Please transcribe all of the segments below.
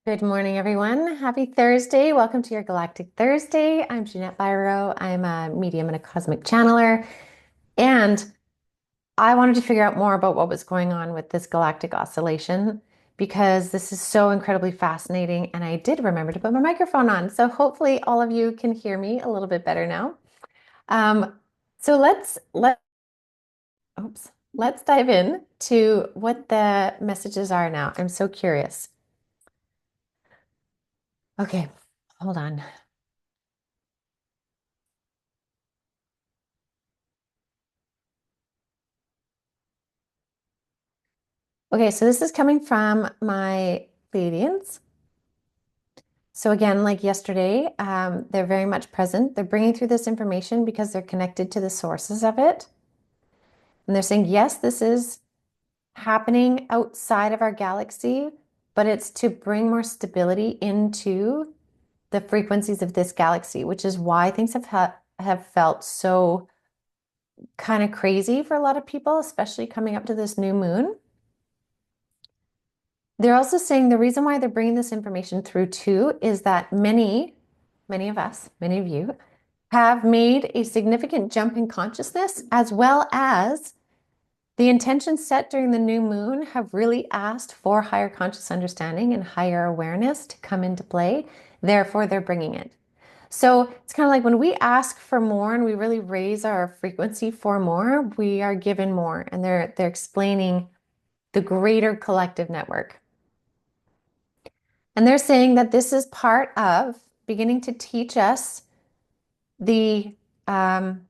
Good morning, everyone. Happy Thursday. Welcome to your Galactic Thursday. I'm Jeanette Byro. I'm a medium and a cosmic channeler. And I wanted to figure out more about what was going on with this galactic oscillation because this is so incredibly fascinating. And I did remember to put my microphone on. So hopefully all of you can hear me a little bit better now. Um, so let's dive in to what the messages are now. I'm so curious. Okay, hold on. Okay, so this is coming from my Pleiadians. So again, like yesterday, they're very much present. They're bringing through this information because they're connected to the sources of it. And they're saying, yes, this is happening outside of our galaxy, but it's to bring more stability into the frequencies of this galaxy, which is why things have felt so kind of crazy for a lot of people, especially coming up to this new moon. They're also saying the reason why they're bringing this information through too is that many of us, many of you have made a significant jump in consciousness, as well as the intentions set during the new moon have really asked for higher conscious understanding and higher awareness to come into play. Therefore, they're bringing it. So it's kind of like when we ask for more and we really raise our frequency for more, we are given more. And they're explaining the greater collective network. And they're saying that this is part of beginning to teach us the um,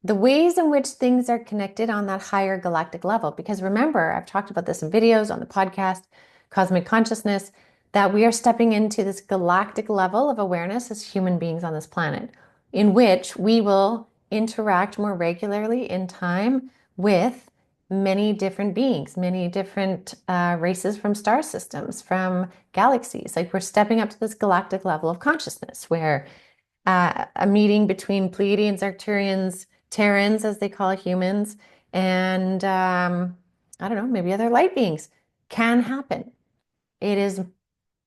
the ways in which things are connected on that higher galactic level. Because remember, I've talked about this in videos on the podcast, Cosmic Consciousness, that we are stepping into this galactic level of awareness as human beings on this planet, in which we will interact more regularly in time with many different beings, many different races from star systems, from galaxies. Like we're stepping up to this galactic level of consciousness where a meeting between Pleiadians, Arcturians, Terrans, as they call humans, and I don't know, maybe other light beings can happen. It is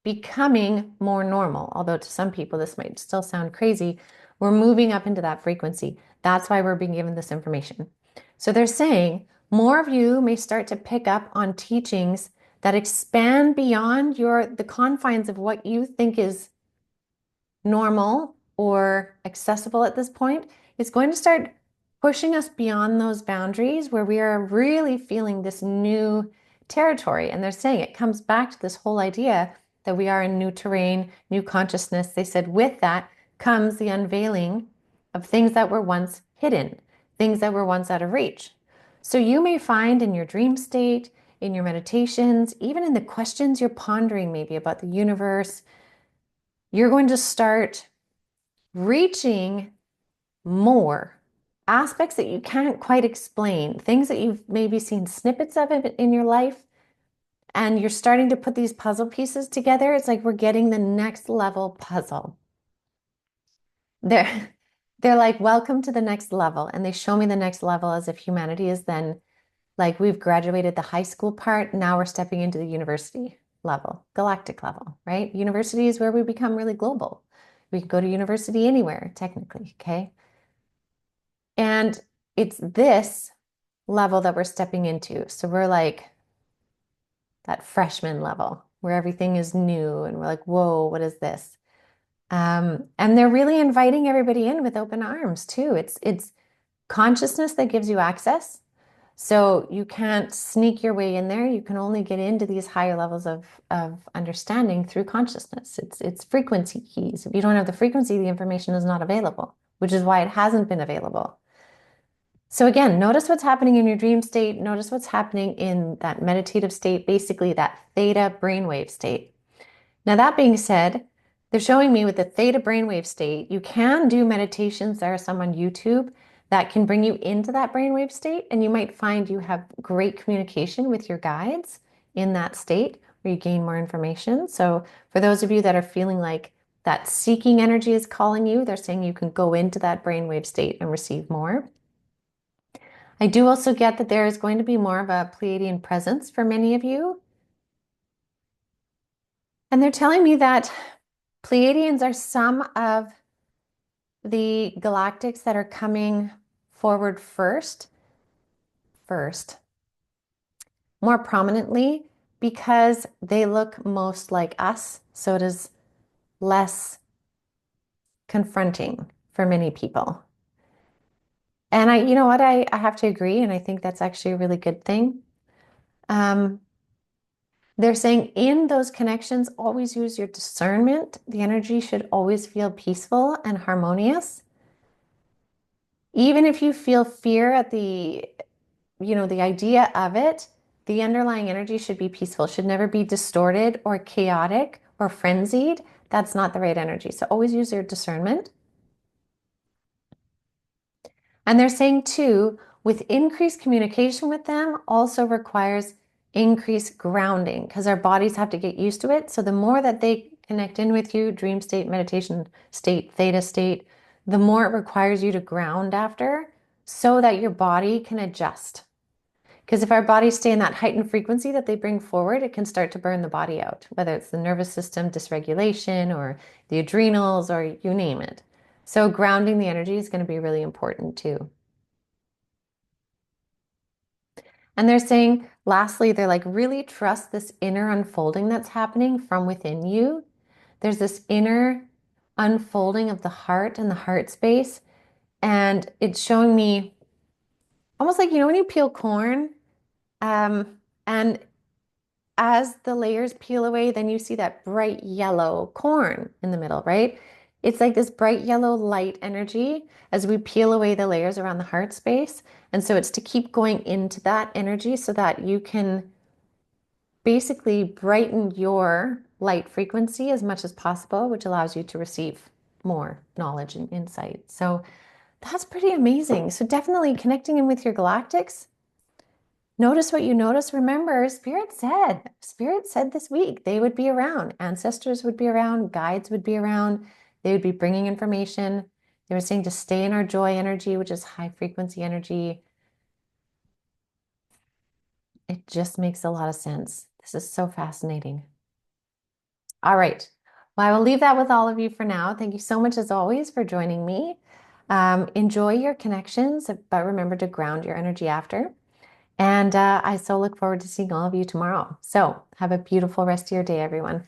becoming more normal, although to some people this might still sound crazy. We're moving up into that frequency. That's why we're being given this information. So they're saying more of you may start to pick up on teachings that expand beyond the confines of what you think is normal or accessible at this point, it's going to start pushing us beyond those boundaries where we are really feeling this new territory. And they're saying it comes back to this whole idea that we are in new terrain, new consciousness. They said with that comes the unveiling of things that were once hidden, things that were once out of reach. So you may find in your dream state, in your meditations, even in the questions you're pondering maybe about the universe, you're going to start reaching more aspects that you can't quite explain, things that you've maybe seen snippets of it in your life, and you're starting to put these puzzle pieces together. It's like we're getting the next level puzzle. They're they're like, welcome to the next level. And they show me the next level as if humanity is then like we've graduated the high school part. Now we're stepping into the university level, galactic level, right? University is where we become really global. We can go to university anywhere, technically, okay? And it's this level that we're stepping into. So we're like that freshman level where everything is new and we're like, whoa, what is this? And they're really inviting everybody in with open arms too. It's consciousness that gives you access. So you can't sneak your way in there. You can only get into these higher levels of understanding through consciousness. It's frequency keys. If you don't have the frequency, the information is not available, which is why it hasn't been available. So again, notice what's happening in your dream state. Notice what's happening in that meditative state, basically that theta brainwave state. Now, that being said, they're showing me with the theta brainwave state, you can do meditations. There are some on YouTube that can bring you into that brainwave state, and you might find you have great communication with your guides in that state where you gain more information. So for those of you that are feeling like that seeking energy is calling you, they're saying you can go into that brainwave state and receive more. I do also get that there is going to be more of a Pleiadian presence for many of you. And they're telling me that Pleiadians are some of the galactics that are coming forward first, more prominently, because they look most like us. So it is less confronting for many people. And you know what, I have to agree, and I think that's actually a really good thing. Um, they're saying in those connections, always use your discernment. The energy should always feel peaceful and harmonious. Even if you feel fear at the idea of it, the underlying energy should be peaceful, should never be distorted or chaotic or frenzied. That's not the right energy. So always use your discernment. And they're saying too, with increased communication with them also requires increased grounding because our bodies have to get used to it. So the more that they connect in with you, dream state, meditation state, theta state, the more it requires you to ground after so that your body can adjust. Because if our bodies stay in that heightened frequency that they bring forward, it can start to burn the body out, whether it's the nervous system dysregulation or the adrenals or you name it. So grounding the energy is going to be really important too. And they're saying, lastly, they're like, really trust this inner unfolding that's happening from within you. There's this inner unfolding of the heart and the heart space. And it's showing me almost like, when you peel corn, and as the layers peel away, then you see that bright yellow corn in the middle, right? It's like this bright yellow light energy as we peel away the layers around the heart space. And so it's to keep going into that energy so that you can basically brighten your light frequency as much as possible, which allows you to receive more knowledge and insight. So that's pretty amazing. So definitely connecting in with your galactics. Notice what you notice. Remember, Spirit said this week they would be around. Ancestors would be around. Guides would be around. They would be bringing information. They were saying to stay in our joy energy, which is high frequency energy. It just makes a lot of sense. This is so fascinating. All right. Well, I will leave that with all of you for now. Thank you so much, as always, for joining me. Enjoy your connections, but remember to ground your energy after. And I so look forward to seeing all of you tomorrow. So have a beautiful rest of your day, everyone.